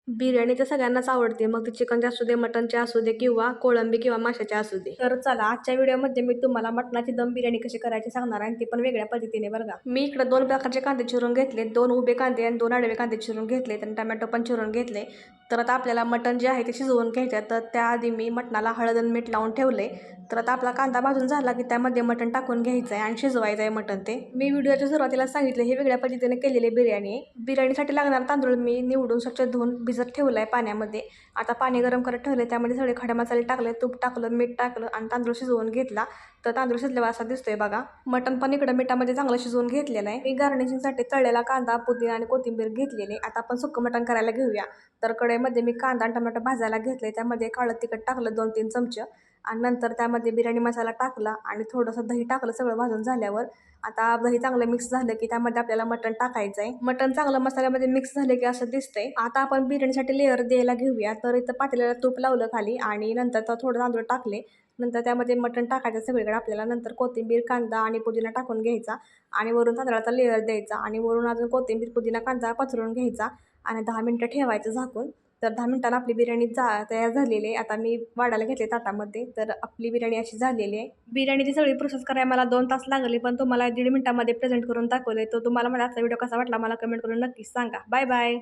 बिर्याणी तर सगळ्यांनाच आवडते. मग ती चिकनची असू दे, मटनची असू दे किंवा कोळंबी किंवा माशाची असू दे. तर चला आजच्या व्हिडिओमध्ये मी तुम्हाला मटणाची दम बिर्याणी कशी करायची सांगणार आहे आणि ती पण वेगळ्या पद्धतीने बरं का. मी इकडे 2 प्रकारचे कांदे चिरून घेतले. 2 उभे कांदे आणि 2 आडवे कांदे चिरून घेतले आणि टोमॅटो पण चिरून घेतले. तर आता आपल्याला मटण जे आहे ते शिजवून घ्यायचं आहे. तर त्याआधी मी मटणाला हळद आणि मीठ लावून ठेवले. तर आता आपला कांदा भाजून झाला की त्यामध्ये मटण टाकून घ्यायचं आहे आणि शिजवायचं आहे मटण ते. मी व्हिडिओच्या सुरुवातीला सांगितले हे वेगळ्या पद्धतीने केलेली बिर्याणी आहे. बिर्याणीसाठी लागणारा तांदूळ मी निवडून स्वच्छ धुवून भिजत ठेवला आहे पाण्यामध्ये. आता पाणी गरम करत ठेवले, त्यामध्ये सगळे खडे मसाले टाकले, तूप टाकलं, मीठ टाकलं आणि तांदूळ शिजवून घेतला. तर तांदूळ शिजल्यावर असा दिसतोय बघा. मटण पण इकडं मिठामध्ये चांगलं शिजवून घेतलेलं आहे. मी गार्निशिंगसाठी तळलेला कांदा, पुदिना आणि कोथिंबीर घेतलेली. आता आपण सुक्कं मटण करायला घेऊया. तर कढईमध्ये मी कांदा आणि टोमॅटो भाजायला घेतले. त्यामध्ये काळं तिखट टाकलं 2-3 चमचे आणि नंतर त्यामध्ये बिर्याणी मसाला टाकला आणि थोडंसं दही टाकलं. सगळं भाजून झाल्यावर आता दही चांगलं मिक्स झालं की त्यामध्ये आपल्याला मटण टाकायचं आहे. मटण चांगलं मसाल्यामध्ये मिक्स झाले की असं दिसतंय. आता आपण बिर्याणीसाठी लेअर द्यायला घेऊया. तर इथं पातेल्याला तूप लावलं खाली आणि नंतर तर थोडं तांदूळ टाकले. नंतर त्यामध्ये मटण टाकायचं सगळीकडे आपल्याला. नंतर कोथिंबीर, कांदा आणि पुदिना टाकून घ्यायचा आणि वरून तांदळाचा लेअर द्यायचा आणि वरून अजून कोथिंबीर, पुदिना, कांदा पसरून घ्यायचा आणि 10 मिनिटं ठेवायचं झाकून. तर 10 मिनिटांना आपली बिर्याणी तयार झालेली आहे. आता मी वाढायला घेतले ताटामध्ये. तर आपली बिर्याणी अशी झालेली आहे. बिर्याणीची सगळी प्रोसेस करायला मला 2 तास लागले, पण तुम्हाला 1.5 मिनिटामध्ये प्रेझेंट करून दाखवले. तर तुम्हाला माझा आजचा व्हिडिओ कसा वाटला मला कमेंट करून नक्कीच सांगा. Bye bye.